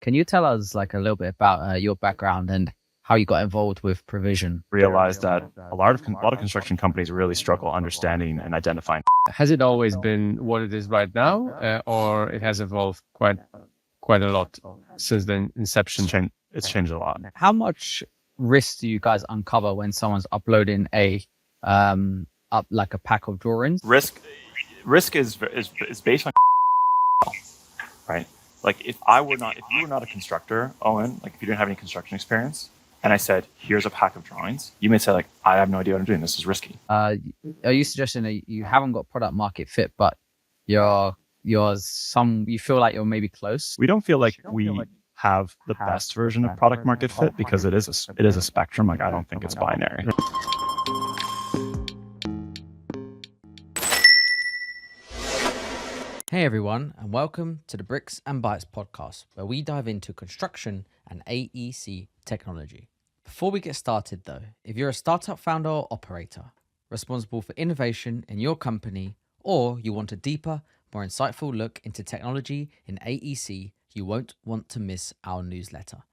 can you tell us like a little bit about your background and how you got involved with provision? Realized that a lot of construction companies really struggle understanding and identifying. Has it always been what it is right now, or it has evolved quite a lot since the inception? It's changed a lot. How much risk do you guys uncover when someone's uploading a pack of drawings? Risk is based on right. Like if you were not a constructor, Owen, like if you didn't have any construction experience, and I said, here's a pack of drawings, you may say like, I have no idea what I'm doing. This is risky. Are you suggesting that you haven't got product market fit, but you feel like you're maybe close? We don't feel like we have the best version of product market fit because it is a spectrum. Like I don't think it's binary. Hey everyone, and welcome to the Bricks and Bytes podcast, where we dive into construction and AEC technology. Before we get started though, if you're a startup founder or operator responsible for innovation in your company, or you want a deeper, more insightful look into technology in AEC, you won't want to miss our newsletter.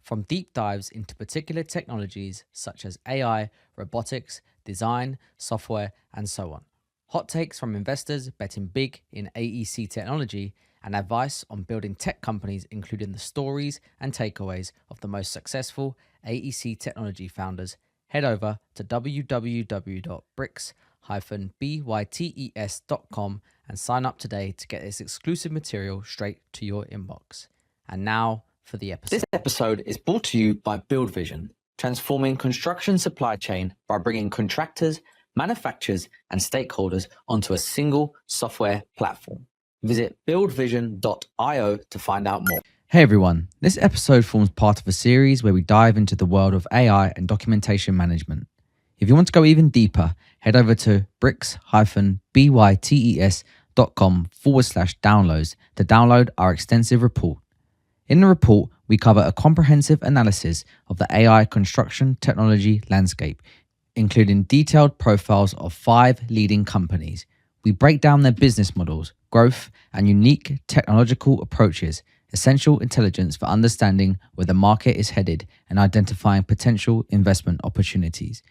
From deep dives into particular technologies such as AI, robotics, design, software, and so on. Hot takes from investors betting big in AEC technology, and advice on building tech companies, including the stories and takeaways of the most successful AEC technology founders. Head over to www.bricks-bytes.com and sign up today to get this exclusive material straight to your inbox. And now for the episode. This episode is brought to you by Build Vision, transforming construction supply chain by bringing contractors, manufacturers, and stakeholders onto a single software platform. Visit buildvision.io to find out more. Hey everyone, this episode forms part of a series where we dive into the world of AI and documentation management. If you want to go even deeper, head over to bricks-bytes.com/downloads to download our extensive report. In the report, we cover a comprehensive analysis of the AI construction technology landscape, including detailed profiles of 5 leading companies. We break down their business models, growth, and unique technological approaches, essential intelligence for understanding where the market is headed and identifying potential investment opportunities.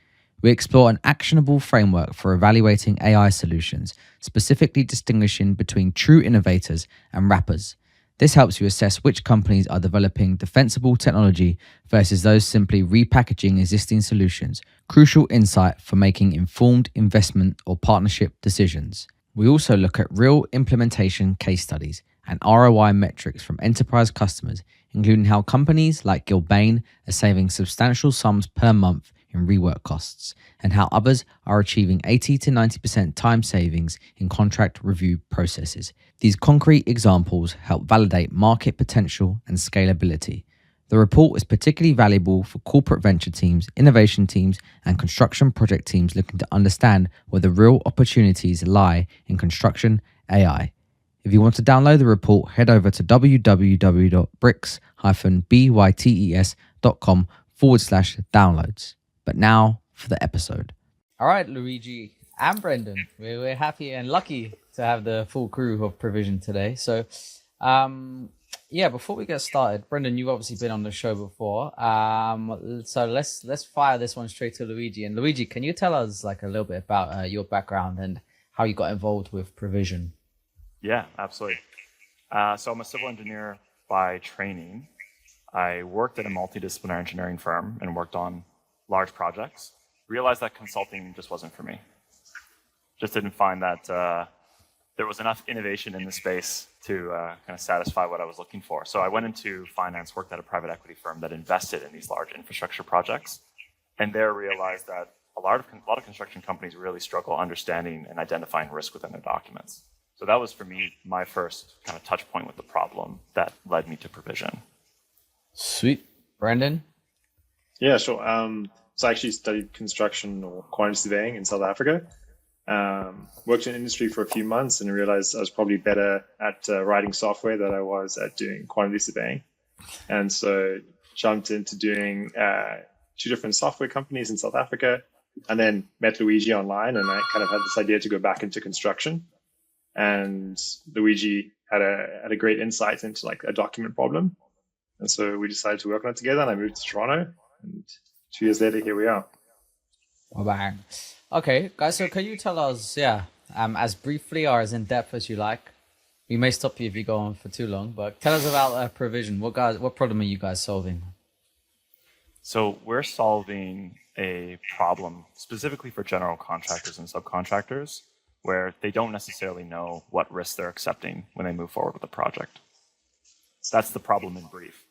We explore an actionable framework for evaluating AI solutions, specifically distinguishing between true innovators and wrappers. This helps you assess which companies are developing defensible technology versus those simply repackaging existing solutions, crucial insight for making informed investment or partnership decisions. We also look at real implementation case studies and ROI metrics from enterprise customers, including how companies like Gilbane are saving substantial sums per month in rework costs, and how others are achieving 80 to 90% time savings in contract review processes. These concrete examples help validate market potential and scalability. The report is particularly valuable for corporate venture teams, innovation teams, and construction project teams looking to understand where the real opportunities lie in construction AI. If you want to download the report, head over to www.bricks-bytes.com/downloads. But now for the episode. All right, Luigi and Brendan, we're happy and lucky to have the full crew of Provision today. So, before we get started, Brendan, you've obviously been on the show before. So let's fire this one straight to Luigi. And Luigi, can you tell us like a little bit about your background and how you got involved with Provision? Yeah, absolutely. So I'm a civil engineer by training. I worked at a multidisciplinary engineering firm and worked on large projects. Realized that consulting just wasn't for me. Just didn't find that there was enough innovation in the space to kind of satisfy what I was looking for. So I went into finance, worked at a private equity firm that invested in these large infrastructure projects, and there realized that a lot of construction companies really struggle understanding and identifying risk within their documents. So that was, for me, my first kind of touch point with the problem that led me to Provision. Sweet. Brendan? Yeah, sure. So I actually studied construction or quantity surveying in South Africa. Worked in industry for a few months and realized I was probably better at writing software than I was at doing quantity surveying. And so jumped into doing 2 different software companies in South Africa, and then met Luigi online, and I kind of had this idea to go back into construction. And Luigi had a great insight into like a document problem. And so we decided to work on it together, and I moved to Toronto. And 2 years later, here we are. Oh, bang. Okay, guys. So can you tell us, as briefly or as in depth as you like? We may stop you if you go on for too long, but tell us about provision. What problem are you guys solving? So we're solving a problem specifically for general contractors and subcontractors where they don't necessarily know what risks they're accepting when they move forward with a project. That's the problem in brief.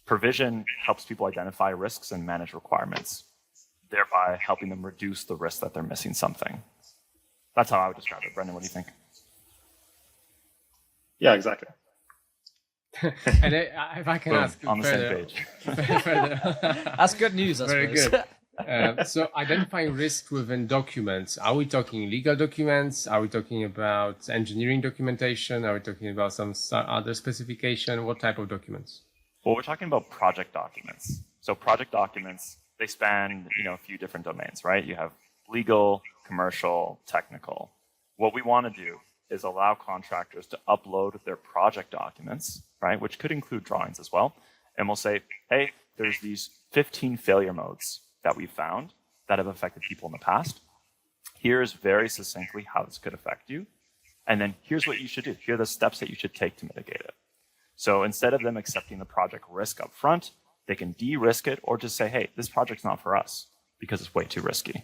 Provision helps people identify risks and manage requirements, thereby helping them reduce the risk that they're missing something. That's how I would describe it. Brendan, what do you think? Yeah, exactly. And if I can Boom, ask on the further, same page. That's good news, I Very suppose. good. So identifying risks within documents, are we talking legal documents? Are we talking about engineering documentation? Are we talking about some other specification? What type of documents? Well, we're talking about project documents. So project documents, they span, a few different domains, right? You have legal, commercial, technical. What we want to do is allow contractors to upload their project documents, right? Which could include drawings as well. And we'll say, hey, there's these 15 failure modes that we've found that have affected people in the past. Here's very succinctly how this could affect you. And then here's what you should do. Here are the steps that you should take to mitigate it. So instead of them accepting the project risk up front, they can de-risk it or just say, hey, this project's not for us because it's way too risky.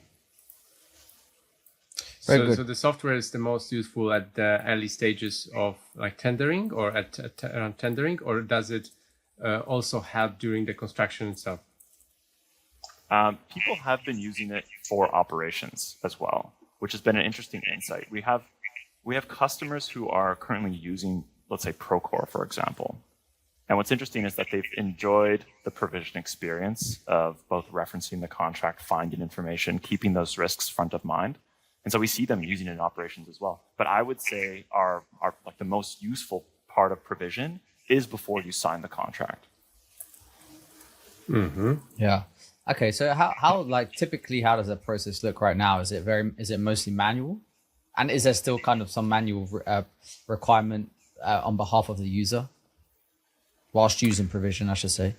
So the software is the most useful at the early stages of like tendering or around tendering, or does it also help during the construction itself? People have been using it for operations as well, which has been an interesting insight. We have customers who are currently using, let's say, Procore, for example. And what's interesting is that they've enjoyed the provision experience of both referencing the contract, finding information, keeping those risks front of mind. And so we see them using it in operations as well. But I would say our like the most useful part of provision is before you sign the contract. Mm-hmm. Yeah. Okay. So how like typically how does that process look right now? Is it mostly manual, and is there still kind of some manual requirement on behalf of the user whilst using provision, I should say?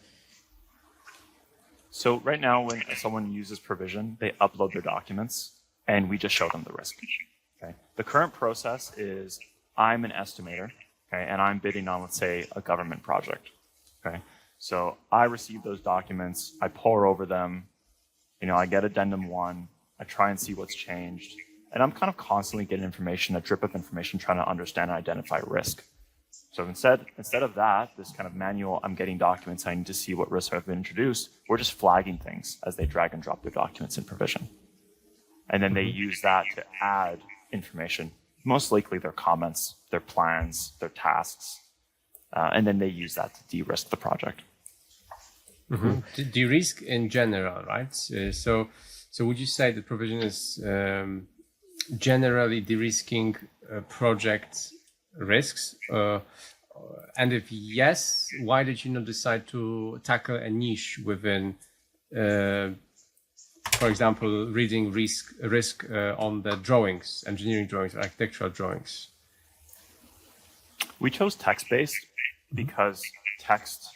So right now, when someone uses provision, they upload their documents and we just show them the risk. Okay. The current process is I'm an estimator, okay, and I'm bidding on, let's say, a government project. Okay. So I receive those documents, I pore over them, I get addendum 1, I try and see what's changed, and I'm kind of constantly getting information, a drip of information, trying to understand and identify risk. So instead of that, this kind of manual, I'm getting documents, I need to see what risks have been introduced, we're just flagging things as they drag and drop their documents in provision. And then they use that to add information, most likely their comments, their plans, their tasks, and then they use that to de-risk the project. Mm-hmm. De-risk in general, right? So would you say that provision is generally de-risking project risks? And if yes, why did you not decide to tackle a niche within, for example, reading risk on the drawings, engineering drawings, architectural drawings? We chose text-based because text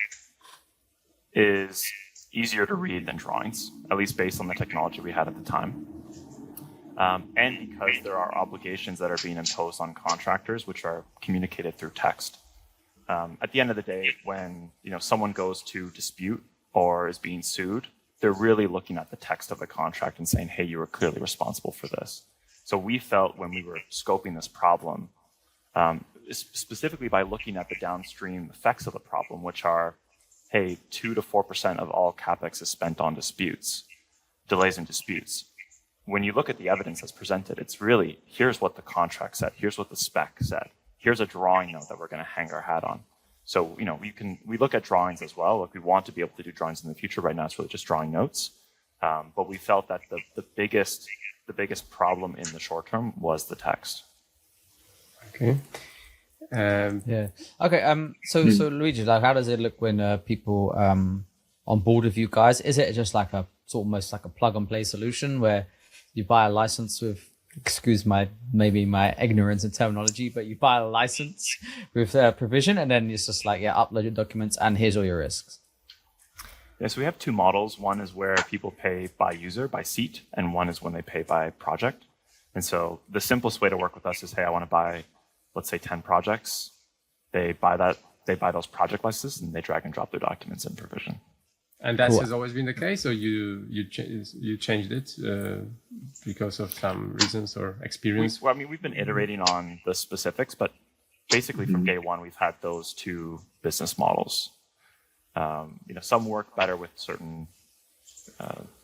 is easier to read than drawings, at least based on the technology we had at the time. And because there are obligations that are being imposed on contractors, which are communicated through text. At the end of the day, when someone goes to dispute or is being sued, they're really looking at the text of the contract and saying, hey, you were clearly responsible for this. So we felt when we were scoping this problem, specifically by looking at the downstream effects of the problem, which are, hey, 2 to 4% of all CapEx is spent on delays and disputes. When you look at the evidence that's presented, it's really, here's what the contract said, here's what the spec said, here's a drawing note that we're going to hang our hat on. So, we look at drawings as well. Like we want to be able to do drawings in the future. Right now, it's really just drawing notes. But we felt that the biggest problem in the short term was the text. Okay. Yeah. Okay. So Luigi, like, how does it look when people on board with you guys? Is it just like almost like a plug and play solution where you buy a license with, excuse my ignorance in terminology, but you buy a license with provision, and then it's just like, upload your documents and here's all your risks? Yeah, so we have two models. One is where people pay by user, by seat, and one is when they pay by project. And so the simplest way to work with us is, hey, I want to buy, let's say, 10 projects. They buy those project licenses, and they drag and drop their documents in Provision. And that has always been the case, or you changed it because of some reasons or experience? Well, I mean, we've been iterating on the specifics, but basically from day one, we've had those two business models. Some work better with certain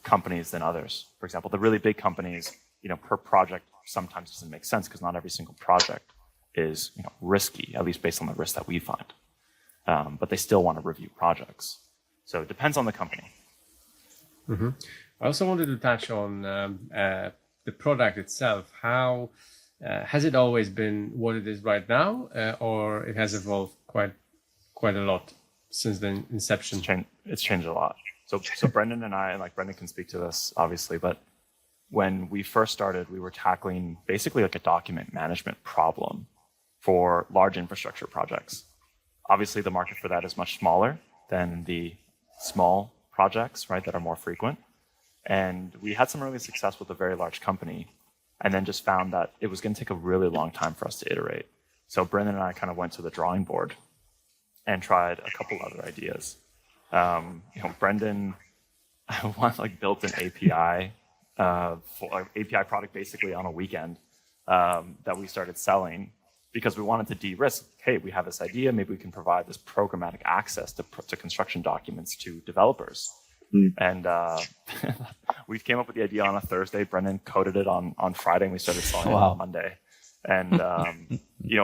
companies than others. For example, the really big companies, per project sometimes doesn't make sense because not every single project is risky, at least based on the risk that we find. But they still want to review projects. So it depends on the company. Mm-hmm. I also wanted to touch on the product itself. How has it always been what it is right now, or it has evolved quite a lot since the inception? It's changed a lot. So Brendan and I, and like Brendan can speak to this obviously, but when we first started, we were tackling basically like a document management problem for large infrastructure projects. Obviously, the market for that is much smaller than the small projects, right, that are more frequent. And we had some early success with a very large company, and then just found that it was going to take a really long time for us to iterate. So Brendan and I kind of went to the drawing board and tried a couple other ideas. Brendan built an API API product basically on a weekend that we started selling because we wanted to de-risk. Hey, we have this idea. Maybe we can provide this programmatic access to construction documents to developers. And we came up with the idea on a Thursday. Brendan coded it on Friday, and we started selling it on Monday. And we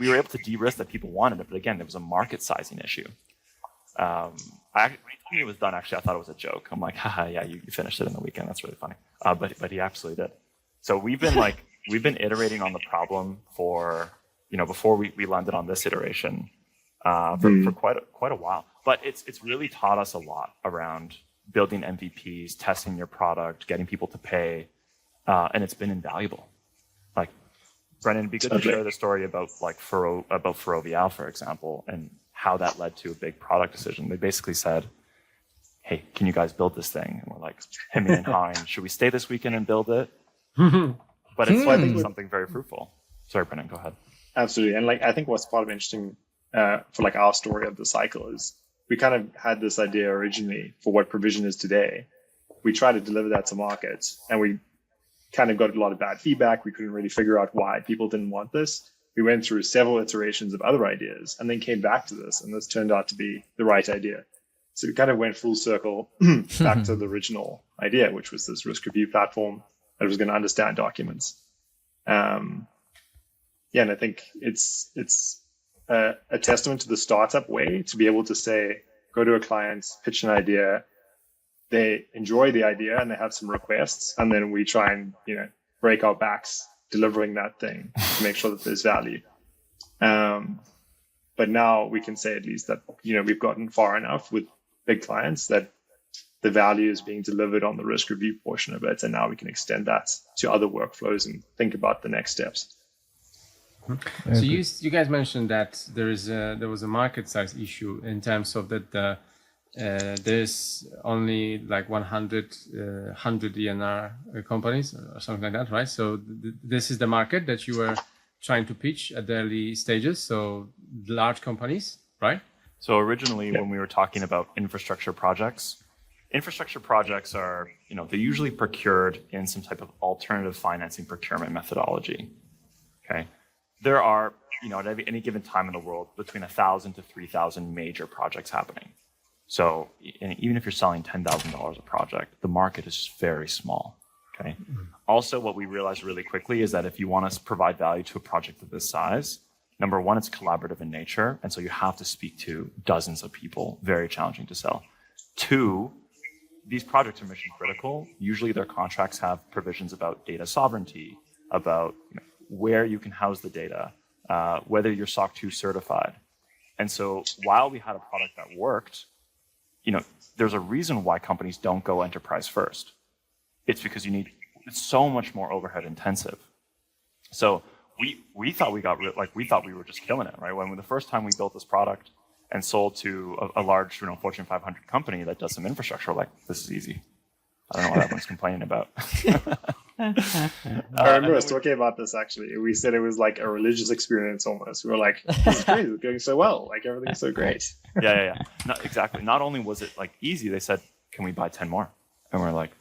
were able to de-risk that people wanted it, but again, there was a market sizing issue. When he told me it was done, actually, I thought it was a joke. I'm like, haha, yeah, you finished it in the weekend. That's really funny. But he absolutely did. So we've been iterating on the problem for before we landed on this iteration for quite a while. But it's really taught us a lot around building MVPs, testing your product, getting people to pay, and it's been invaluable. Like, Brendan, it'd be good to share the story about Ferrovial, for example, and how that led to a big product decision. They basically said, hey, can you guys build this thing? And we're like, Hemi and Hein, should we stay this weekend and build it? But it's something very fruitful. Sorry, Brendan, go ahead. Absolutely. And I think what's part of interesting for our story of the cycle is we kind of had this idea originally for what Provision is today. We tried to deliver that to market, and we kind of got a lot of bad feedback. We couldn't really figure out why people didn't want this. We went through several iterations of other ideas and then came back to this, and this turned out to be the right idea. So we kind of went full circle back to the original idea, which was this risk review platform that was going to understand documents. And I think it's a testament to the startup way to be able to say, go to a client, pitch an idea, they enjoy the idea and they have some requests, and then we try and break our backs delivering that thing to make sure that there's value. But now we can say at least that we've gotten far enough with big clients that the value is being delivered on the risk review portion of it, and now we can extend that to other workflows and think about the next steps. So you guys mentioned that there was a market size issue in terms of that there's only like 100 ENR companies or something like that, right? So this is the market that you were trying to pitch at the early stages. So large companies, right? So originally, when we were talking about infrastructure projects are, they're usually procured in some type of alternative financing procurement methodology. Okay. There are, at any given time in the world, between 1,000 to 3,000 major projects happening. So even if you're selling $10,000 a project, the market is just very small. Okay. Mm-hmm. Also, what we realized really quickly is that if you want to provide value to a project of this size, number one, it's collaborative in nature, and so you have to speak to dozens of people. Very challenging to sell. Two, these projects are mission critical. Usually, their contracts have provisions about data sovereignty, about where you can house the data, whether you're SOC 2 certified. And so while we had a product that worked, there's a reason why companies don't go enterprise first. It's because it's so much more overhead intensive. So we thought we were just killing it, right? When the first time we built this product, and sold to a large, Fortune 500 company that does some infrastructure. Like, this is easy. I don't know what everyone's complaining about. I remember us talking about this actually. We said it was like a religious experience almost. We were like, this is great, it's going so well. Like everything's so great. Yeah. Exactly. Not only was it like easy, they said, can we buy 10 more? And we're like,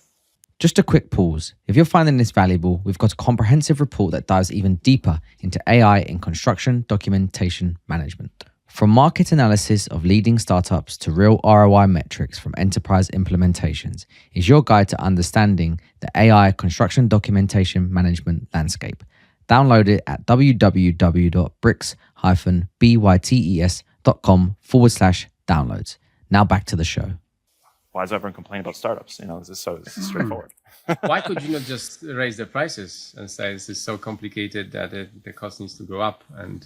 Just a quick pause. If you're finding this valuable, we've got a comprehensive report that dives even deeper into AI in construction documentation management. From market analysis of leading startups to real ROI metrics from enterprise implementations is your guide to understanding the AI construction documentation management landscape. Download it at www.bricks-bytes.com/downloads. Now back to the show. why is everyone complaining about startups? This is so straightforward. Why could you not just raise the prices and say this is so complicated that the cost needs to go up? And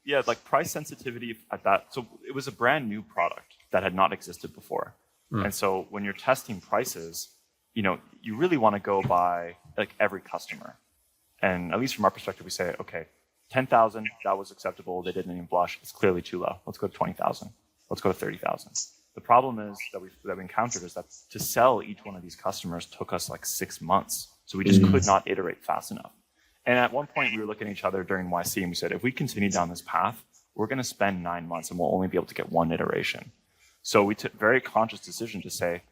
like price sensitivity at that. So it was a brand new product that had not existed before. And so when you're testing prices, you really want to go by like every customer. And at least from our perspective, we say, okay, 10,000, that was acceptable. They didn't even blush. It's clearly too low. Let's go to 20,000. Let's go to 30,000. The problem is that we encountered is that to sell each one of these customers took us like 6 months. So we just could not iterate fast enough. And at one point we were looking at each other during YC and we said, if we continue down this path, we're going to spend 9 months and we'll only be able to get one iteration. So we took a very conscious decision to say,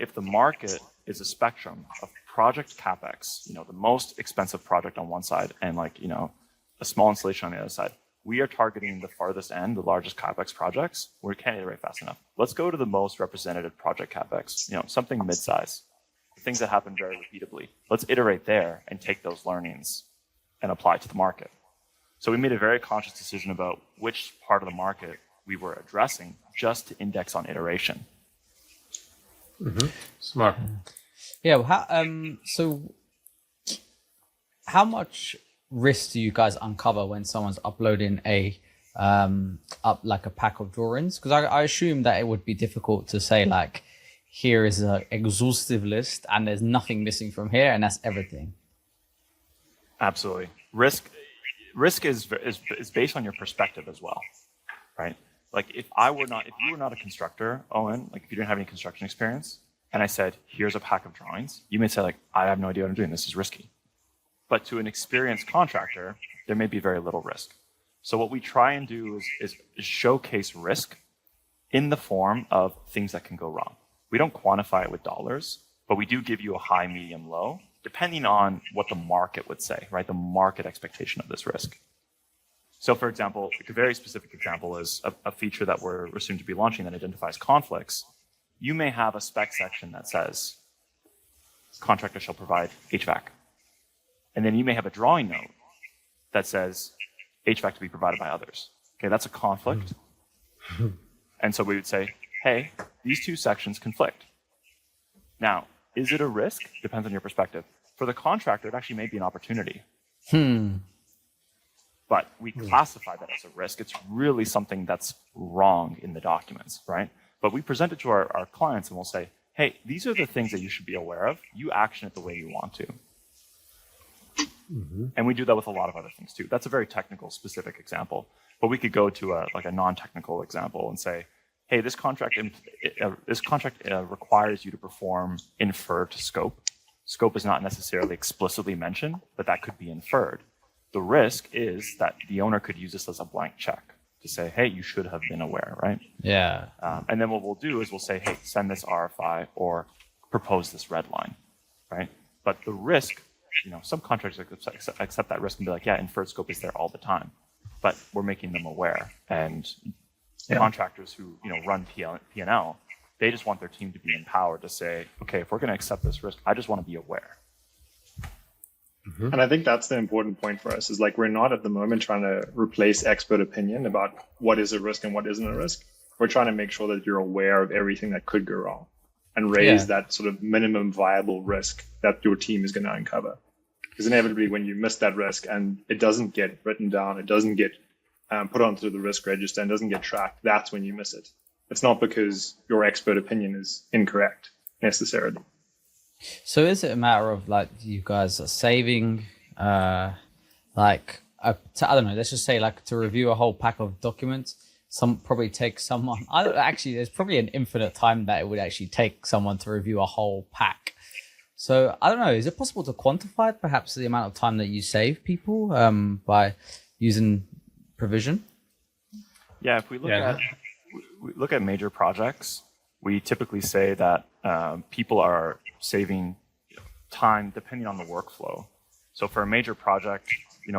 if the market is a spectrum of project CapEx, the most expensive project on one side and a small installation on the other side, we are targeting the farthest end, the largest CapEx projects, where we can't iterate fast enough. Let's go to the most representative project CapEx, something mid-size, things that happen very repeatably. Let's iterate there and take those learnings and apply it to the market. So we made a very conscious decision about which part of the market we were addressing just to index on iteration. Smart. Yeah. So how much risk do you guys uncover when someone's uploading a pack of drawings? Because I assume that it would be difficult to say like, here is an exhaustive list and there's nothing missing from here and that's everything. Absolutely. Risk is based on your perspective as well, right? Like if you were not a constructor, Owen, like if you didn't have any construction experience, and I said, here's a pack of drawings, you may say like, I have no idea what I'm doing. This is risky. But to an experienced contractor, there may be very little risk. So what we try and do is showcase risk in the form of things that can go wrong. We don't quantify it with dollars, but we do give you a high, medium, low, depending on what the market would say, right? The market expectation of this risk. So for example, a very specific example is a feature that we're soon to be launching that identifies conflicts. You may have a spec section that says, contractor shall provide HVAC. And then you may have a drawing note that says HVAC to be provided by others. Okay, that's a conflict. And so we would say, hey, these two sections conflict. Now, is it a risk? Depends on your perspective. For the contractor, it actually may be an opportunity. But we classify that as a risk. It's really something that's wrong in the documents, right? But we present it to our clients and we'll say, hey, these are the things that you should be aware of. You action it the way you want to. And we do that with a lot of other things too. That's a very technical, specific example. But we could go to a non-technical example and say, hey, this contract requires you to perform inferred scope. Scope is not necessarily explicitly mentioned, but that could be inferred. The risk is that the owner could use this as a blank check to say, hey, you should have been aware, right? Yeah. And then what we'll do is we'll say, hey, send this RFI or propose this red line, right? But the risk, some contractors accept that risk and be like, yeah, inferred scope is there all the time. But we're making them aware. And contractors who run P&L, they just want their team to be empowered to say, okay, if we're going to accept this risk, I just want to be aware. And I think that's the important point for us is like, we're not at the moment trying to replace expert opinion about what is a risk and what isn't a risk. We're trying to make sure that you're aware of everything that could go wrong and raise that sort of minimum viable risk that your team is going to uncover. Because inevitably when you miss that risk and it doesn't get written down, it doesn't get put onto the risk register and doesn't get tracked, that's when you miss it. It's not because your expert opinion is incorrect necessarily. So is it a matter of like you guys are saving a I don't know, let's just say like to review a whole pack of documents, some probably takes someone, actually, there's probably an infinite time that it would actually take someone to review a whole pack. So I don't know, is it possible to quantify perhaps the amount of time that you save people by using provision? Yeah, if we look at major projects, we typically say that people are saving time depending on the workflow. So for a major project,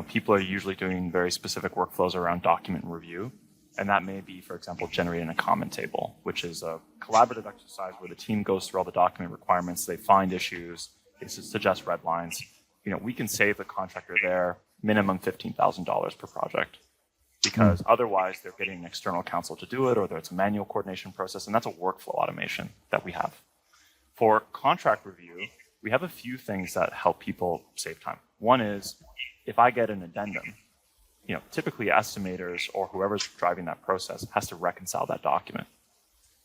people are usually doing very specific workflows around document review. And that may be, for example, generating a comment table, which is a collaborative exercise where the team goes through all the document requirements, they find issues, they suggest red lines. We can save the contractor there minimum $15,000 per project, because otherwise they're getting an external counsel to do it, or it's a manual coordination process, and that's a workflow automation that we have. For contract review, we have a few things that help people save time. One is, if I get an addendum, typically estimators or whoever's driving that process has to reconcile that document.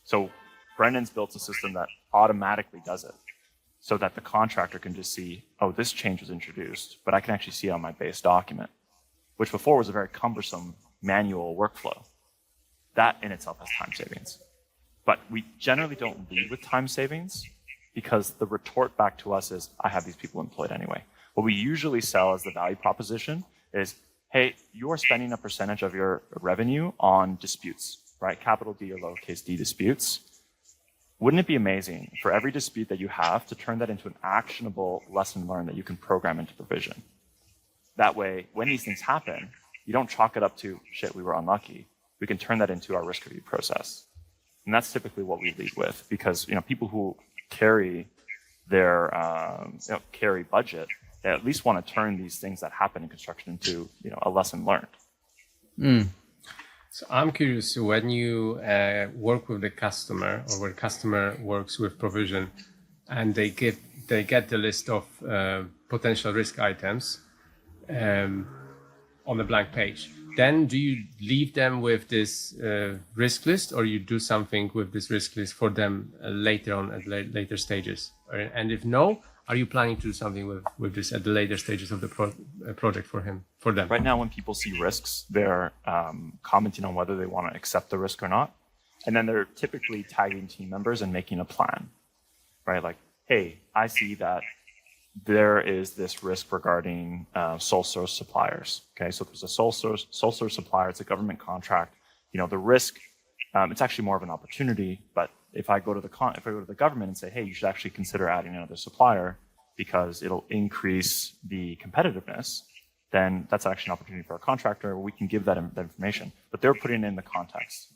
So Brendan's built a system that automatically does it, so that the contractor can just see, oh, this change was introduced, but I can actually see it on my base document, which before was a very cumbersome manual workflow. That in itself has time savings. But we generally don't lead with time savings, because the retort back to us is, I have these people employed anyway. What we usually sell as the value proposition is, hey, you are spending a percentage of your revenue on disputes, right? Capital D or lowercase d disputes. Wouldn't it be amazing for every dispute that you have to turn that into an actionable lesson learned that you can program into provision? That way, when these things happen, you don't chalk it up to, shit, we were unlucky. We can turn that into our risk review process. And that's typically what we lead with, because people who carry their carry budget, they at least want to turn these things that happen in construction into a lesson learned. So I'm curious, when you work with the customer, or when customer works with provision, and they get the list of potential risk items on the blank page, then do you leave them with this risk list, or you do something with this risk list for them later on at later stages? And if no, are you planning to do something with this at the later stages of the project for them? Right now, when people see risks, they're commenting on whether they want to accept the risk or not. And then they're typically tagging team members and making a plan, right? Like, hey, I see that there is this risk regarding sole source suppliers. Okay, so there's a sole source supplier. It's a government contract. The risk, it's actually more of an opportunity. But if I go to the government and say, hey, you should actually consider adding another supplier because it'll increase the competitiveness, then that's actually an opportunity for a contractor. We can give that information, but they're putting in the context.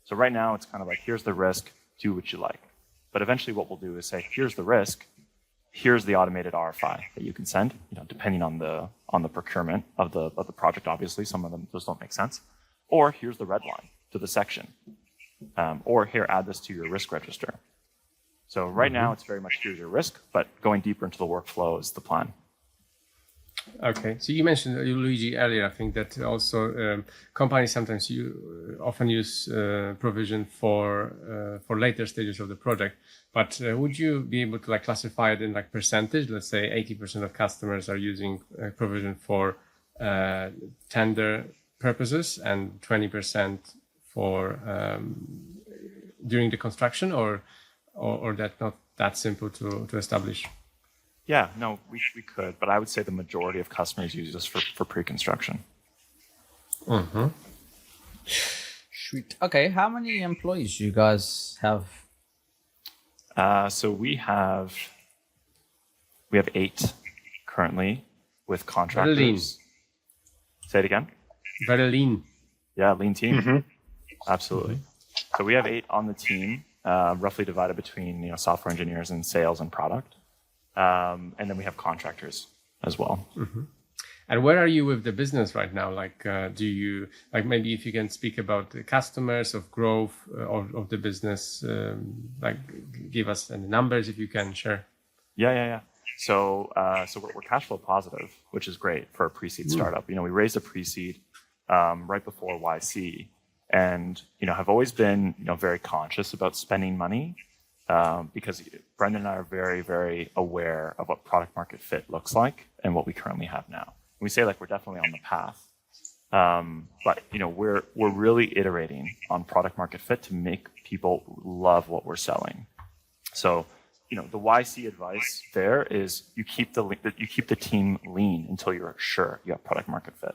So right now, it's kind of like, here's the risk, do what you like. But eventually, what we'll do is say, here's the risk. Here's the automated RFI that you can send, depending on the procurement of the project. Obviously, some of them just don't make sense. Or here's the red line to the section. Or here, add this to your risk register. So right now, it's very much here's your risk, but going deeper into the workflow is the plan. Okay, so you mentioned, Luigi, earlier, I think that also companies sometimes often use provision for later stages of the project. But would you be able to classify it in percentage? Let's say 80% of customers are using provision for tender purposes and 20% for during the construction, or that's not that simple to establish? Yeah, no, we could, but I would say the majority of customers use this for pre-construction. Mm-hmm. Sweet. Okay, how many employees do you guys have? So we have 8 currently with contractors. Very lean. Say it again. Very lean. Yeah, lean team. Mm-hmm. Absolutely. So we have 8 on the team, roughly divided between software engineers and sales and product. And then we have contractors as well. Mm-hmm. And where are you with the business right now? Do you maybe if you can speak about the customers, of growth of the business, give us any numbers if you can share. Yeah. So we're cash flow positive, which is great for a pre-seed startup. We raised a pre-seed right before YC, and have always been very conscious about spending money. Because Brendan and I are very, very aware of what product market fit looks like and what we currently have now. We say we're definitely on the path, But we're really iterating on product market fit to make people love what we're selling. So the YC advice there is you keep the team lean until you're sure you have product market fit.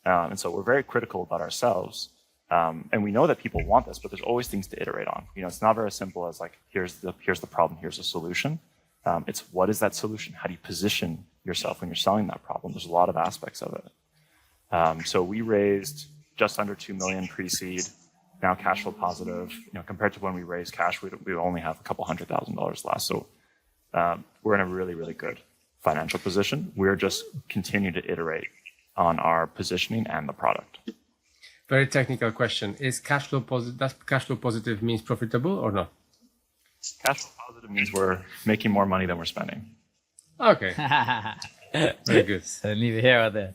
And so we're very critical about ourselves. And we know that people want this, but there's always things to iterate on. It's not very simple as like, here's the problem, here's the solution. It's what is that solution? How do you position yourself when you're selling that problem? There's a lot of aspects of it. So we raised just under 2 million pre-seed, now cash flow positive. Compared to when we raised cash, we only have a couple $100,000 left. So we're in a really, really good financial position. We're just continuing to iterate on our positioning and the product. Very technical question. Is cash flow positive? Does cash flow positive means profitable or not? Cash flow positive means we're making more money than we're spending. Okay. Very good. So neither here or there.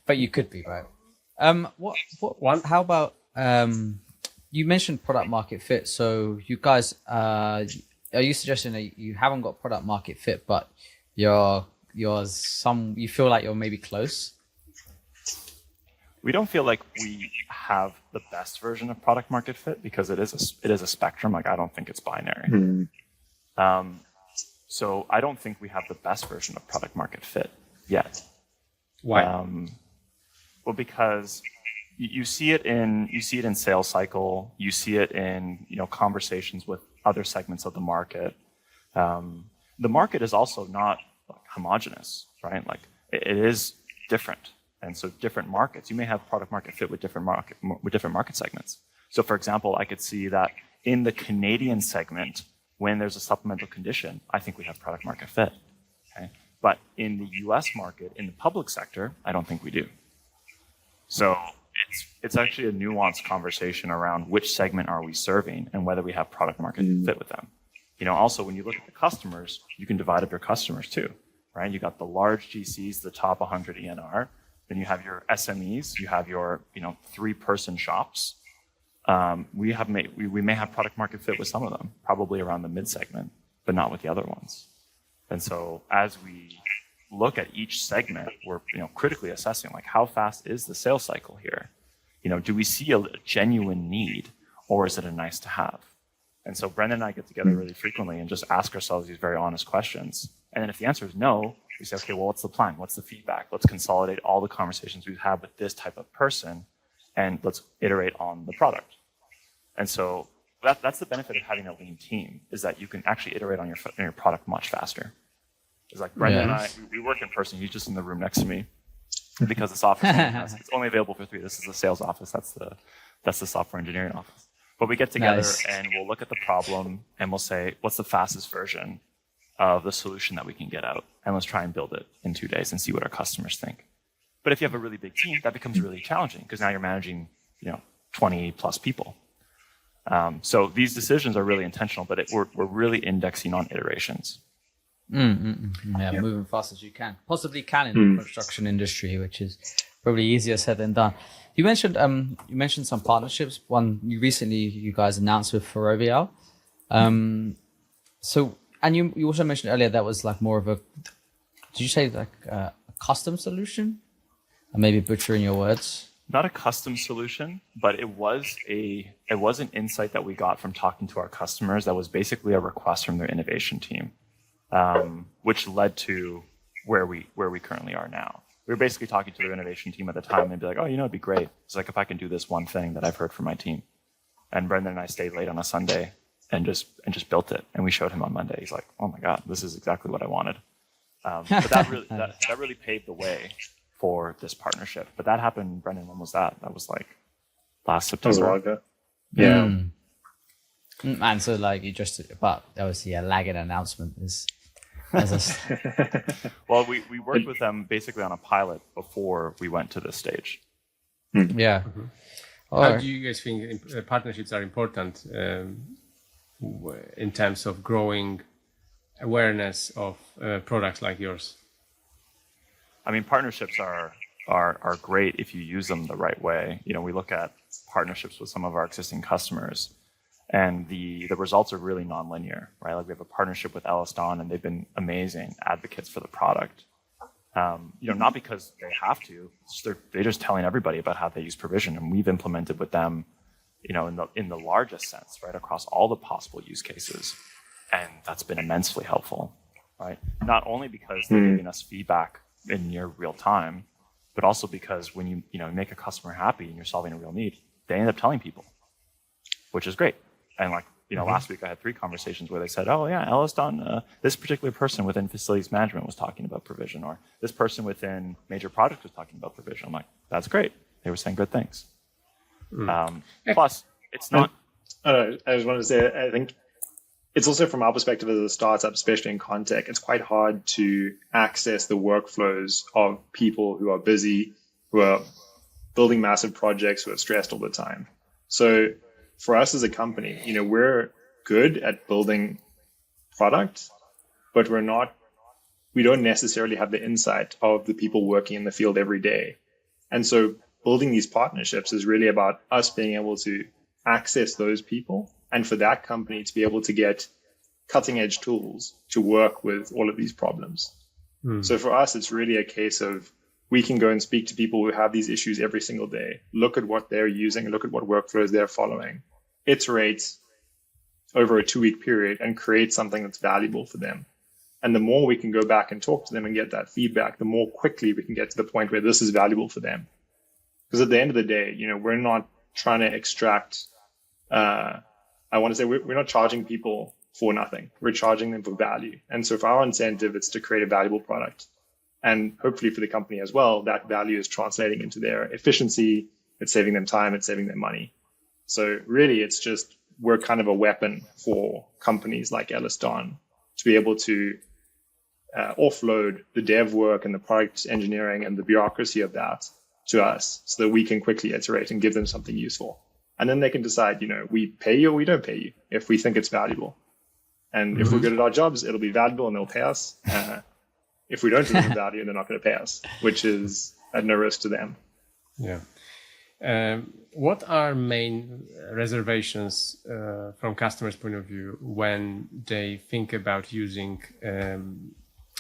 But you could be, right? How about you mentioned product market fit. So you guys, are you suggesting that you haven't got product market fit, but you feel like you're maybe close? We don't feel like we have the best version of product market fit because it is a spectrum. Like I don't think it's binary. So I don't think we have the best version of product market fit yet. Why? Well, because you see it in sales cycle. You see it in conversations with other segments of the market. The market is also not homogenous, right? Like it is different. And so different markets, you may have product market fit with different market segments. So for example, I could see that in the Canadian segment, when there's a supplemental condition, I think we have product market fit. Okay? But in the US market, in the public sector, I don't think we do. So it's actually a nuanced conversation around which segment are we serving and whether we have product market fit with them. Also when you look at the customers, you can divide up your customers too, right? You got the large GCs, the top 100 ENR. Then you have your SMEs, you have your 3-person shops. We may have product market fit with some of them, probably around the mid segment, but not with the other ones. And so as we look at each segment, we're critically assessing like how fast is the sales cycle here? Do we see a genuine need or is it a nice to have? And so Brendan and I get together really frequently and just ask ourselves these very honest questions. And then if the answer is no, we say, okay, well, what's the plan? What's the feedback? Let's consolidate all the conversations we've had with this type of person and let's iterate on the product. And so that's the benefit of having a lean team is that you can actually iterate on your product much faster. It's like Brendan and I, we work in person. He's just in the room next to me because this office it's only available for 3. This is the sales office. That's the software engineering office. But we get together and we'll look at the problem and we'll say, what's the fastest version of the solution that we can get out? And let's try and build it in 2 days and see what our customers think. But if you have a really big team, that becomes really challenging because now you're managing, 20 plus people. So these decisions are really intentional, but we're really indexing on iterations. Moving fast as you can, possibly can in the construction industry, which is probably easier said than done. You mentioned some partnerships. One you guys announced with Ferrovial. And you also mentioned earlier that was like more of a, did you say like a custom solution? I'm maybe butchering your words. Not a custom solution, but it was an insight that we got from talking to our customers that was basically a request from their innovation team, which led to where we currently are now. We were basically talking to their innovation team at the time and they'd be like, oh, it'd be great. It's like if I can do this one thing that I've heard from my team. And Brendan and I stayed late on a Sunday and just built it. And we showed him on Monday. He's like, oh my God, this is exactly what I wanted. But that really paved the way for this partnership. But that happened, Brendan, when was that? That was like last September. That was a while ago. Yeah. And so like but obviously a lagging announcement is well, we worked with them basically on a pilot before we went to this stage. Yeah. How do you guys think partnerships are important in terms of growing awareness of products like yours? I mean, partnerships are great if you use them the right way. We look at partnerships with some of our existing customers, and the results are really nonlinear, right? Like we have a partnership with Elliston, and they've been amazing advocates for the product. Not because they have to, they're just telling everybody about how they use provision, and we've implemented with them, in the largest sense, right, across all the possible use cases, and that's been immensely helpful, right? Not only because they're giving us feedback in near real time, but also because when you make a customer happy and you're solving a real need, they end up telling people, which is great. And last week I had 3 conversations where they said, oh yeah, Elliston, this particular person within facilities management was talking about provision, or this person within major projects was talking about provision. I'm like, that's great. They were saying good things. Plus, it's not. I just wanted to say, I think it's also from our perspective as a startup, especially in Contech, it's quite hard to access the workflows of people who are busy, who are building massive projects, who are stressed all the time. So for us as a company, we're good at building product, but we don't necessarily have the insight of the people working in the field every day. And so building these partnerships is really about us being able to access those people, and for that company to be able to get cutting edge tools to work with all of these problems. So for us, it's really a case of we can go and speak to people who have these issues every single day, look at what they're using, look at what workflows they're following, iterate over a 2-week period and create something that's valuable for them. And the more we can go back and talk to them and get that feedback, the more quickly we can get to the point where this is valuable for them. Because at the end of the day, we're not trying to extract, we're not charging people for nothing. We're charging them for value. And so for our incentive, it's to create a valuable product. And hopefully for the company as well, that value is translating into their efficiency. It's saving them time. It's saving them money. So really, it's just, we're kind of a weapon for companies like Elliston to be able to offload the dev work and the product engineering and the bureaucracy of that to us so that we can quickly iterate and give them something useful. And then they can decide, we pay you or we don't pay you if we think it's valuable. And if we're good at our jobs, it'll be valuable and they'll pay us. If we don't deliver value, they're not going to pay us, which is at no risk to them. Yeah. What are main reservations from customers' point of view when they think about using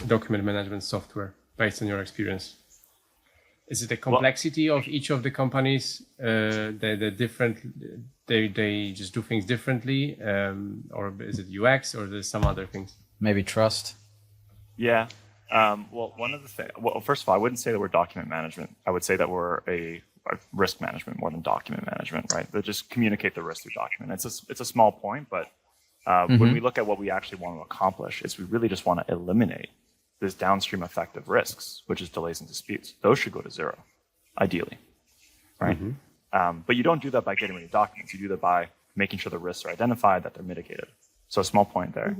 document management software based on your experience? Is it the complexity of each of the companies? They're different. They just do things differently, or is it UX, or there's some other things? Maybe trust. Yeah. One of the things. Well, first of all, I wouldn't say that we're document management. I would say that we're a risk management more than document management, right? They just communicate the risk through document. It's a small point, but when we look at what we actually want to accomplish, is we really just want to eliminate this downstream effect of risks, which is delays and disputes. Those should go to zero, ideally, right? But you don't do that by getting rid of documents. You do that by making sure the risks are identified, that they're mitigated. So a small point there.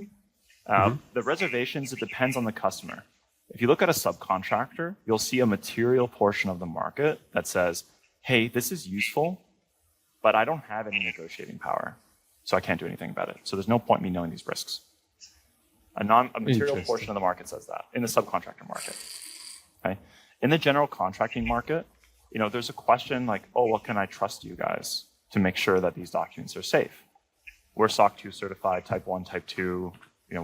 The reservations, it depends on the customer. If you look at a subcontractor, you'll see a material portion of the market that says, hey, this is useful, but I don't have any negotiating power, so I can't do anything about it. So there's no point in me knowing these risks. A material portion of the market says that in the subcontractor market. Okay? In the general contracting market, there's a question like, oh, well, can I trust you guys to make sure that these documents are safe? We're SOC 2 certified, type 1, type 2.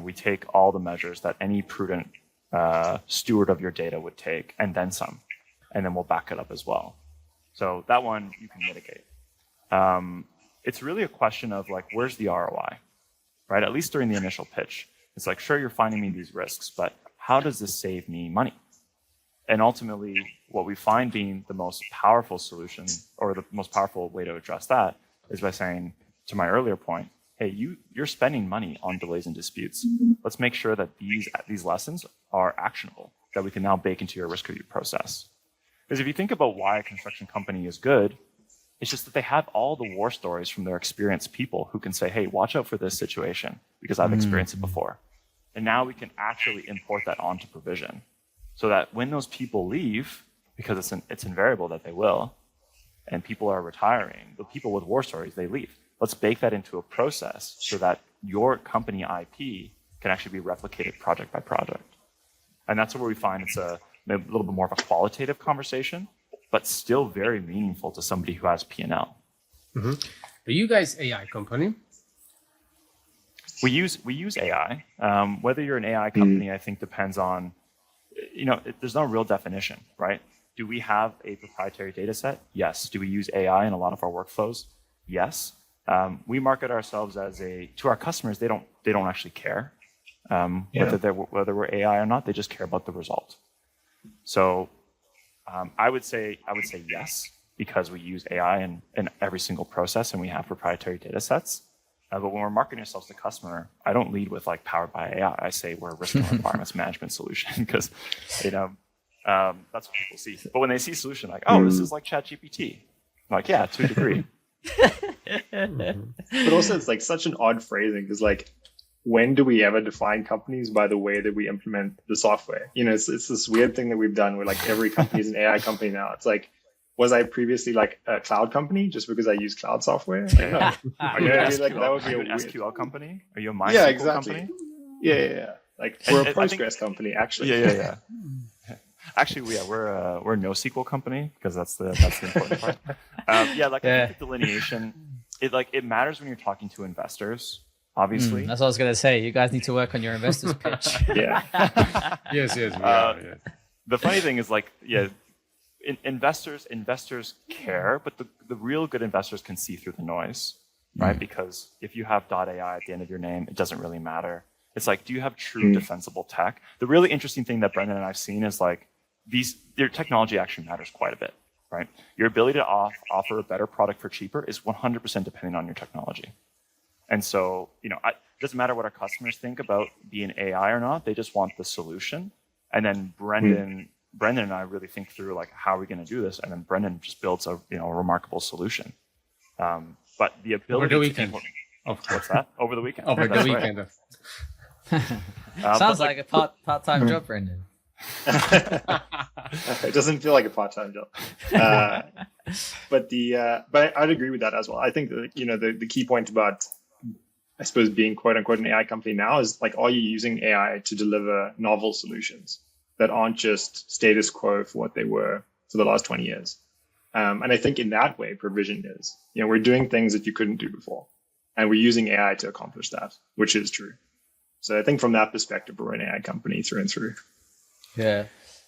We take all the measures that any prudent steward of your data would take, and then some, and then we'll back it up as well. So that one you can mitigate. It's really a question of like, where's the ROI, right? At least during the initial pitch, it's like, sure, you're finding me these risks, but how does this save me money? And ultimately, what we find being the most powerful solution, or the most powerful way to address that, is by saying, to my earlier point, hey, you're spending money on delays and disputes. Let's make sure that these lessons are actionable, that we can now bake into your risk review process. Because if you think about why a construction company is good, it's just that they have all the war stories from their experienced people who can say, hey, watch out for this situation because I've experienced it before. And now we can actually import that onto provision so that when those people leave, because it's invariable that they will, and people are retiring, the people with war stories, they leave. Let's bake that into a process so that your company IP can actually be replicated project by project. And that's where we find it's a little bit more of a qualitative conversation, but still very meaningful to somebody who has P&L. Are you guys AI company? We use AI. Whether you're an AI company, I think depends on there's no real definition, right? Do we have a proprietary data set? Yes. Do we use AI in a lot of our workflows? Yes. We market ourselves to our customers. They don't actually care whether we're AI or not. They just care about the result. So I would say yes, because we use AI in every single process and we have proprietary data sets. But when we're marketing ourselves to customer, I don't lead with like powered by AI. I say we're a risk and requirements management solution because, that's what people see. But when they see solution, like, oh, this is like ChatGPT. I'm like, yeah, to a degree. But also, it's like such an odd phrasing because, like, when do we ever define companies by the way that we implement the software? It's this weird thing that we've done where like every company is an AI company now. It's like, was I previously like a cloud company just because I use cloud software? Like, no. Are you an SQL company? Are you a MySQL yeah, exactly. company? Yeah. Like we're a Postgres company, actually. Yeah. Actually, we're a NoSQL company because that's the important part. I think the delineation, it matters when you're talking to investors. Obviously, that's what I was gonna say. You guys need to work on your investors pitch. Yeah. Yes, we are. Yeah. The funny thing is, investors care, but the real good investors can see through the noise, right? Because if you have .ai at the end of your name, it doesn't really matter. It's like, do you have true defensible tech? The really interesting thing that Brendan and I've seen is like their technology actually matters quite a bit, right? Your ability to offer a better product for cheaper is 100% depending on your technology. And so, it doesn't matter what our customers think about being AI or not. They just want the solution. And then Brendan and I really think through like, how are we going to do this? And then Brendan just builds a remarkable solution. But the ability over the weekend. What's that? Over the weekend. Over the weekend. Right. Sounds like a part-time job, Brendan. It doesn't feel like a part-time job. But I'd agree with that as well. I think that, the key point about, I suppose, being quote unquote an AI company now is like, are you using AI to deliver novel solutions that aren't just status quo for what they were for the last 20 years? And I think in that way, Provision is, we're doing things that you couldn't do before, and we're using AI to accomplish that, which is true. So I think from that perspective, we're an AI company through and through. Yeah.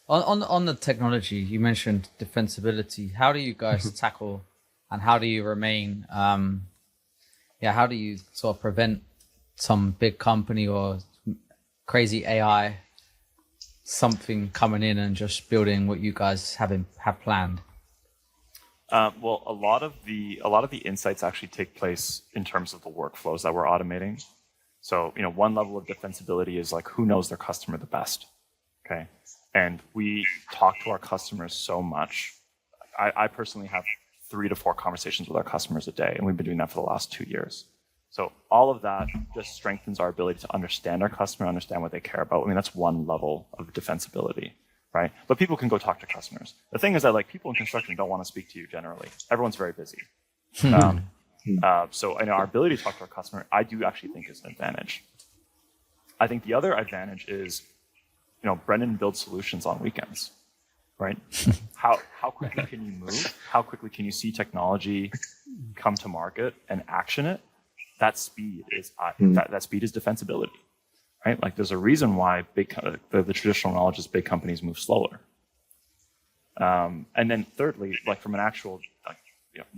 On the technology, you mentioned defensibility. How do you guys tackle and how do you remain, how do you sort of prevent some big company or crazy AI something coming in and just building what you guys have planned? Well, a lot of the insights actually take place in terms of the workflows that we're automating. So, one level of defensibility is like, who knows their customer the best? Okay. And we talk to our customers so much. I personally have 3 to 4 conversations with our customers a day, and we've been doing that for the last 2 years. So all of that just strengthens our ability to understand our customer, understand what they care about. I mean, that's one level of defensibility, right? But people can go talk to customers. The thing is that like people in construction don't want to speak to you generally. Everyone's very busy. So our ability to talk to our customer, I do actually think is an advantage. I think the other advantage is, Brendan builds solutions on weekends, right? How quickly can you move? How quickly can you see technology come to market and action it? That speed is that speed is defensibility, right? Like there's a reason why the traditional knowledge is big companies move slower. And then thirdly, like from an actual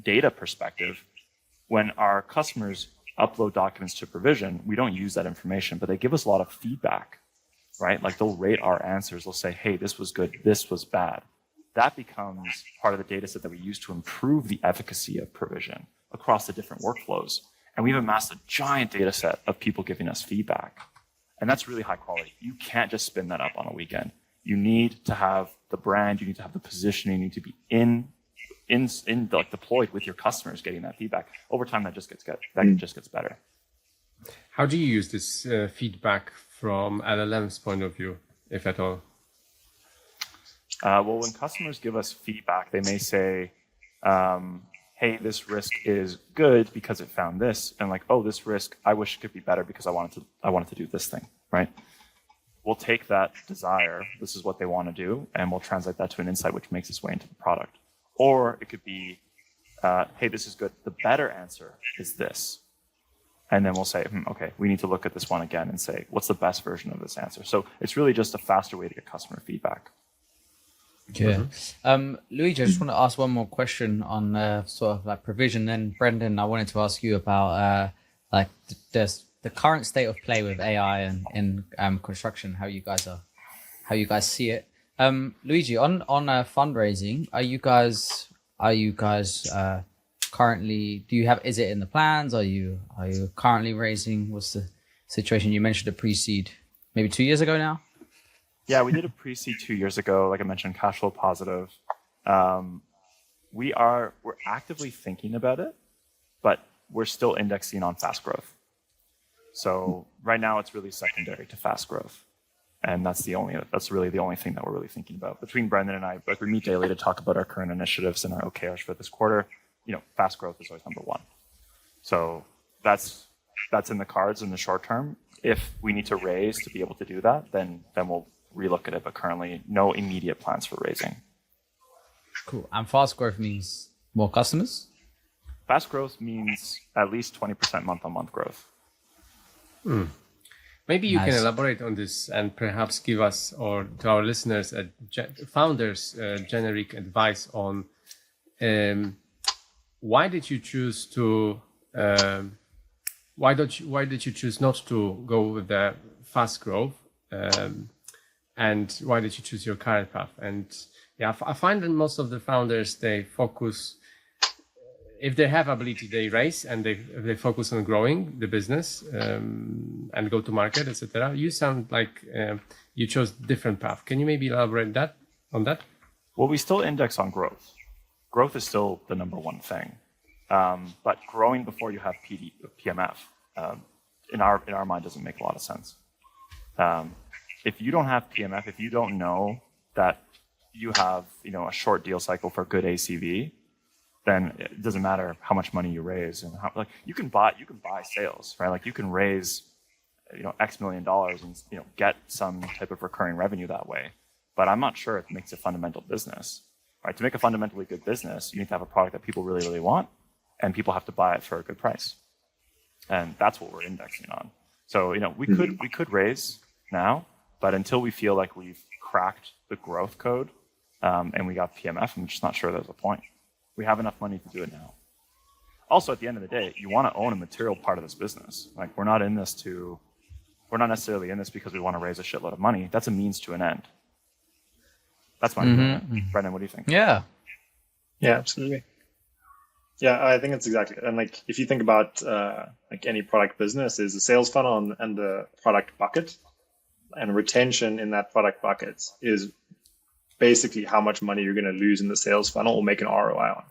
data perspective, when our customers upload documents to Provision, we don't use that information, but they give us a lot of feedback, right? Like they'll rate our answers. They'll say, hey, this was good. This was bad. That becomes part of the data set that we use to improve the efficacy of Provision across the different workflows. And we've amassed a giant data set of people giving us feedback. And that's really high quality. You can't just spin that up on a weekend. You need to have the brand, you need to have the positioning, you need to be deployed with your customers getting that feedback. Over time, that just gets better. How do you use this feedback from LLM's point of view, if at all? Well, when customers give us feedback, they may say, hey, this risk is good because it found this, and like, oh, this risk, I wish it could be better because I wanted to do this thing, right? We'll take that desire, this is what they want to do, and we'll translate that to an insight which makes its way into the product. Or it could be, hey, this is good. The better answer is this. And then we'll say, okay, we need to look at this one again and say, what's the best version of this answer? So it's really just a faster way to get customer feedback. Yeah. Luigi, I just want to ask one more question on sort of like provision. Then Brendan, I wanted to ask you about like the current state of play with AI and in construction, how you guys see it. Luigi, on fundraising, are you guys currently, is it in the plans? Are you currently raising? What's the situation? You mentioned a pre-seed maybe 2 years ago now. Yeah, we did a pre-seed 2 years ago. Like I mentioned, cash flow positive. We're actively thinking about it, but we're still indexing on fast growth. So right now it's really secondary to fast growth. And that's really the only thing that we're really thinking about. Between Brendan and I, like we meet daily to talk about our current initiatives and our OKRs for this quarter. Fast growth is always number one. So that's in the cards in the short term. If we need to raise to be able to do that, then we'll relook at it. But currently, no immediate plans for raising. Cool. And fast growth means more customers? Fast growth means at least 20% month-on-month growth. Maybe you can elaborate on this and perhaps give us or to our listeners founders generic advice on why did you choose not to go with the fast growth, and why did you choose your current path? And yeah, I find that most of the founders, they focus, if they have ability, they raise and they focus on growing the business and go to market, etc. You sound like you chose different path. Can you maybe elaborate on that? Well, we still index on growth. Growth is still the number one thing, but growing before you have PMF, in our mind, doesn't make a lot of sense. If you don't have PMF, if you don't know that you have a short deal cycle for good ACV, then it doesn't matter how much money you raise and how, like you can buy sales, right? Like you can raise X million dollars and get some type of recurring revenue that way. But I'm not sure it makes a fundamental business. Right? To make a fundamentally good business, you need to have a product that people really, really want, and people have to buy it for a good price. And that's what we're indexing on. So, we could raise now, but until we feel like we've cracked the growth code and we got PMF, I'm just not sure there's a point. We have enough money to do it now. Also, at the end of the day, you want to own a material part of this business. Like we're not necessarily in this because we want to raise a shitload of money. That's a means to an end. That's my opinion. Brendan, what do you think? Yeah, absolutely. Yeah, I think it's exactly. And like, if you think about like any product business, there's a sales funnel and the product bucket, and retention in that product bucket is basically how much money you're going to lose in the sales funnel or make an ROI on.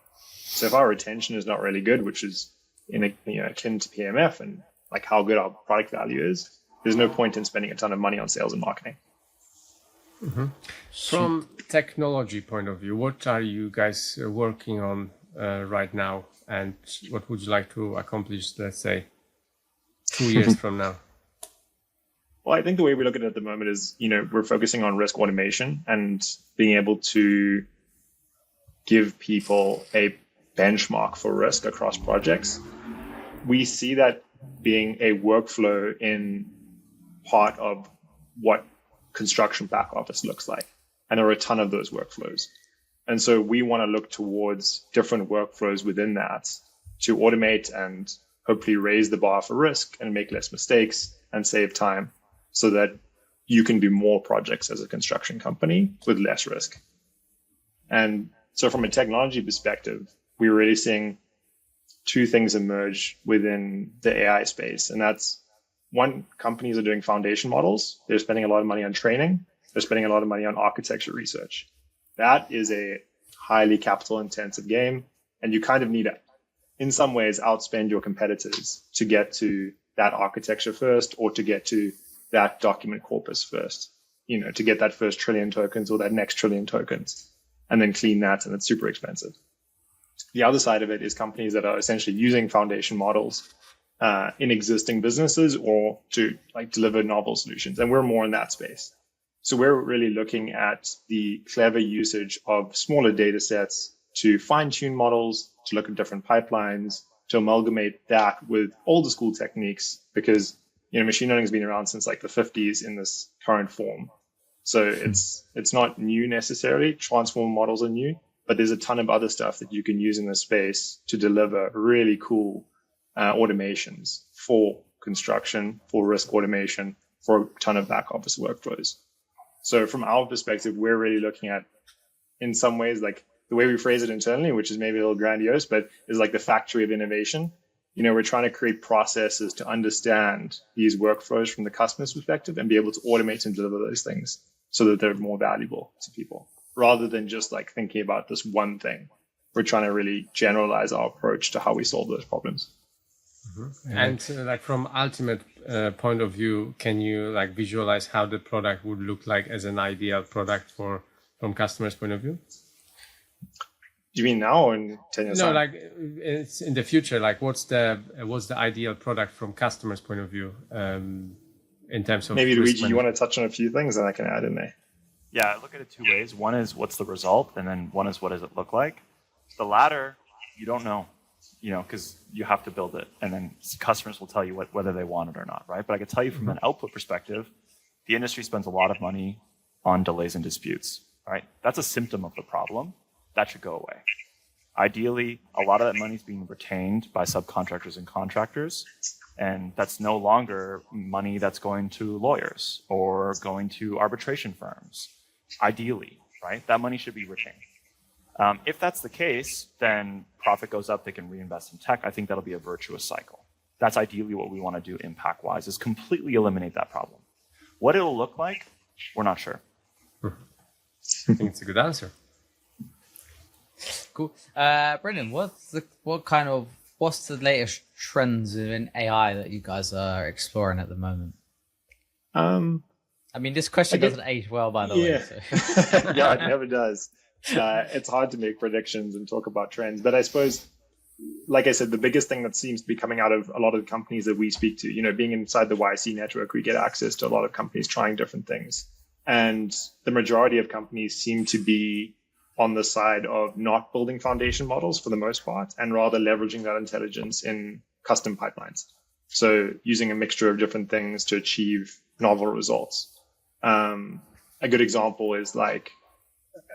So if our retention is not really good, which is akin to PMF and like how good our product value is, there's no point in spending a ton of money on sales and marketing. From technology point of view, what are you guys working on right now, and what would you like to accomplish, let's say, 2 years from now? Well, I think the way we look at it at the moment is, we're focusing on risk automation and being able to give people a benchmark for risk across projects. We see that being a workflow in part of what construction back office looks like. And there are a ton of those workflows. And so we want to look towards different workflows within that to automate and hopefully raise the bar for risk and make less mistakes and save time so that you can do more projects as a construction company with less risk. And so from a technology perspective, we're really seeing two things emerge within the AI space. And that's one, companies are doing foundation models. They're spending a lot of money on training. They're spending a lot of money on architecture research. That is a highly capital intensive game. And you kind of need to, in some ways, outspend your competitors to get to that architecture first, or to get to that document corpus first, to get that first trillion tokens or that next trillion tokens, and then clean that. And it's super expensive. The other side of it is companies that are essentially using foundation models in existing businesses or to deliver novel solutions. And we're more in that space. So we're really looking at the clever usage of smaller data sets to fine tune models, to look at different pipelines, to amalgamate that with older school techniques, because machine learning has been around since like the 50s in this current form. So it's not new necessarily. Transformer models are new, but there's a ton of other stuff that you can use in this space to deliver really cool automations for construction, for risk automation, for a ton of back office workflows. So from our perspective, we're really looking at, in some ways, like the way we phrase it internally, which is maybe a little grandiose, but is like the factory of innovation. We're trying to create processes to understand these workflows from the customer's perspective and be able to automate and deliver those things so that they're more valuable to people, rather than just like thinking about this one thing. We're trying to really generalize our approach to how we solve those problems. Mm-hmm. And like from ultimate point of view, can you like visualize how the product would look like as an ideal product from customer's point of view? Do you mean now or in 10 years? No, like it's in the future. Like what's the ideal product from customer's point of view in terms of maybe Luigi, you want to touch on a few things and I can add in there. Yeah, I look at it two ways. One is what's the result, and then one is what does it look like. The latter, you don't know, because you have to build it, and then customers will tell you whether they want it or not, right? But I can tell you from an output perspective, the industry spends a lot of money on delays and disputes, right? That's a symptom of the problem. That should go away. Ideally, a lot of that money is being retained by subcontractors and contractors, and that's no longer money that's going to lawyers or going to arbitration firms. Ideally, right? That money should be retained. If that's the case, then profit goes up, they can reinvest in tech. I think that'll be a virtuous cycle. That's ideally what we want to do impact-wise, is completely eliminate that problem. What it'll look like, we're not sure. I think it's a good answer. Cool. Brendan, what's the latest trends in AI that you guys are exploring at the moment? I mean, this question doesn't age well, by the way. So. Yeah, it never does. It's hard to make predictions and talk about trends, but I suppose, like I said, the biggest thing that seems to be coming out of a lot of the companies that we speak to, being inside the YC network, we get access to a lot of companies trying different things. And the majority of companies seem to be on the side of not building foundation models for the most part, and rather leveraging that intelligence in custom pipelines. So using a mixture of different things to achieve novel results. A good example is like,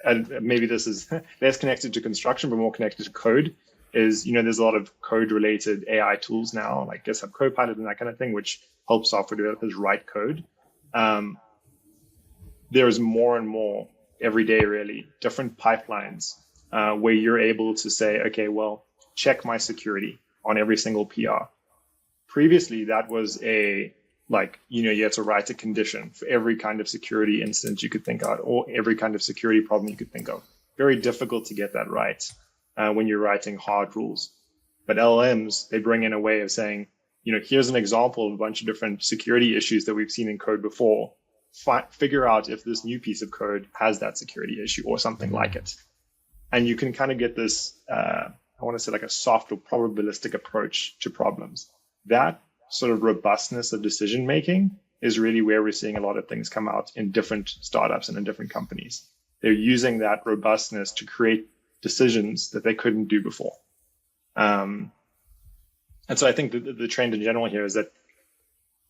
and maybe this is less connected to construction, but more connected to code, is, there's a lot of code-related AI tools now, like GitHub Copilot and that kind of thing, which helps software developers write code. There is more and more every day, really, different pipelines where you're able to say, okay, well, check my security on every single PR. Previously, that was you had to write a condition for every kind of security incident you could think of, or every kind of security problem you could think of. Very difficult to get that right when you're writing hard rules. But LLMs, they bring in a way of saying, here's an example of a bunch of different security issues that we've seen in code before. Figure out if this new piece of code has that security issue or something like it. And you can kind of get this, I want to say like a soft or probabilistic approach to problems. That sort of robustness of decision making is really where we're seeing a lot of things come out in different startups and in different companies. They're using that robustness to create decisions that they couldn't do before. And so I think the trend in general here is that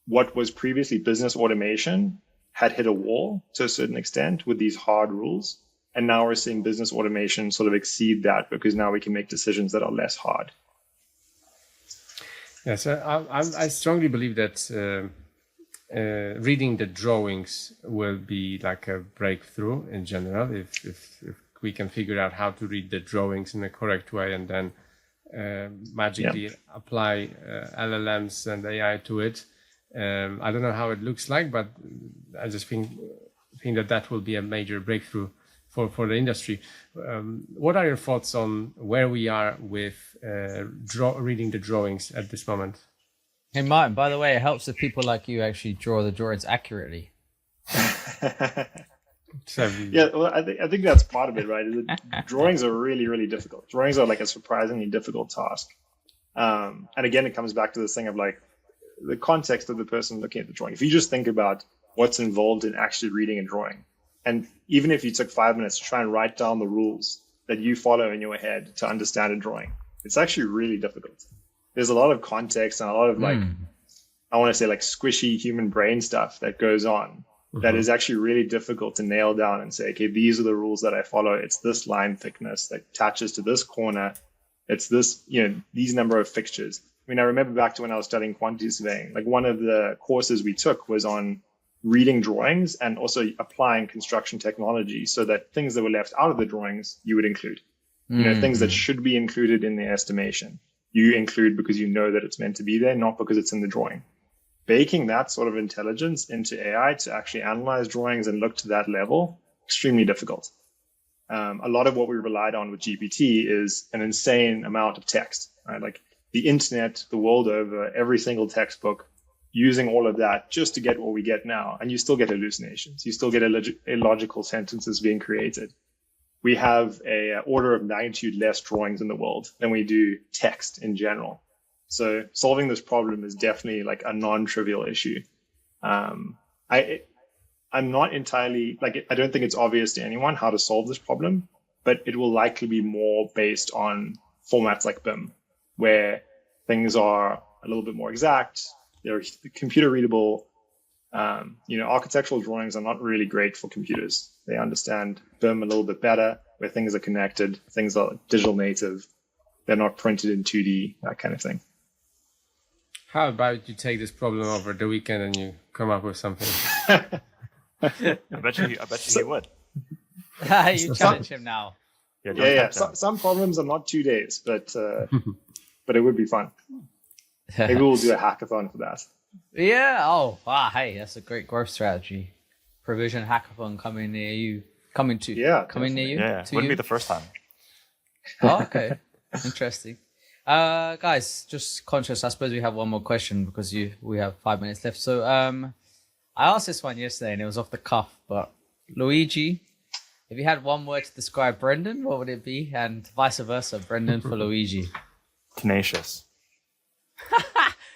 what was previously business automation had hit a wall to a certain extent with these hard rules. And now we're seeing business automation sort of exceed that, because now we can make decisions that are less hard. Yes, I strongly believe that reading the drawings will be like a breakthrough in general. If we can figure out how to read the drawings in the correct way and then magically apply LLMs and AI to it. I don't know how it looks like, but I just think that will be a major breakthrough for the industry. What are your thoughts on where we are with reading the drawings at this moment? Hey, Martin, by the way, it helps if people like you actually draw the drawings accurately. Yeah, well, I think that's part of it, right? Drawings are really, really difficult. Drawings are like a surprisingly difficult task. And again, it comes back to this thing of like the context of the person looking at the drawing. If you just think about what's involved in actually reading a drawing, and even if you took 5 minutes to try and write down the rules that you follow in your head to understand a drawing, it's actually really difficult. there's a lot of context and a lot of like, I want to say like squishy human brain stuff that goes on that is actually really difficult to nail down and say, okay, these are the rules that I follow. It's this line thickness that attaches to this corner. It's this, these number of fixtures. I mean, I remember back to when I was studying quantity surveying, like one of the courses we took was on reading drawings and also applying construction technology so that things that were left out of the drawings, you would include. Things that should be included in the estimation, you include because you know that it's meant to be there, not because it's in the drawing. Baking that sort of intelligence into AI to actually analyze drawings and look to that level, extremely difficult. A lot of what we relied on with GPT is an insane amount of text, right? Like the internet, the world over, every single textbook, using all of that just to get what we get now. And you still get hallucinations. You still get illogical sentences being created. We have a order of magnitude less drawings in the world than we do text in general. So solving this problem is definitely like a non-trivial issue. I'm not entirely like, I don't think it's obvious to anyone how to solve this problem, but it will likely be more based on formats like BIM, where things are a little bit more exact. They're computer readable. Architectural drawings are not really great for computers. They understand BIM a little bit better, where things are connected, things are digital native. They're not printed in 2D, that kind of thing. How about you take this problem over the weekend and you come up with something? I bet you he would. You challenge him now. Yeah. Some problems are not 2 days, but it would be fun. Maybe we'll do a hackathon for that. Yeah. Oh, wow. Hey, that's a great growth strategy. Provision hackathon coming near you. Coming near you. Yeah, wouldn't be the first time. Oh, okay. Interesting. Guys, just conscious. I suppose we have one more question because we have 5 minutes left. So, I asked this one yesterday and it was off the cuff. But Luigi, if you had one word to describe Brendan, what would it be? And vice versa, Brendan for Luigi. Tenacious.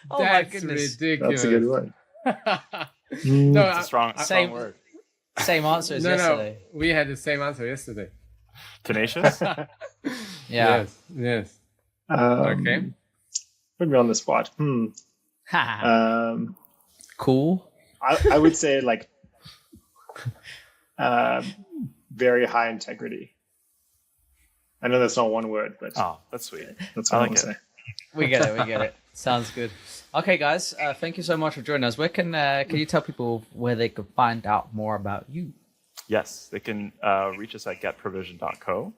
Oh my goodness, ridiculous. That's a good word. No, It's a strong word. Same answer as yesterday. No, we had the same answer yesterday. Tenacious? Yeah. Yes. Okay. Put me on the spot. Cool. I would say like very high integrity. I know that's not one word, but that's sweet. That's what I want to say. We get it. Sounds good. Okay, guys. Thank you so much for joining us. Where can you tell people where they could find out more about you? Yes, they can reach us at getprovision.co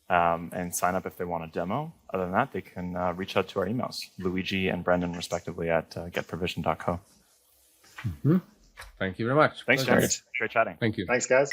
and sign up if they want a demo. Other than that, they can reach out to our emails, Luigi and Brendan, respectively, at getprovision.co. Thank you very much. Thanks, James. Great chatting. Thank you. Thanks, guys.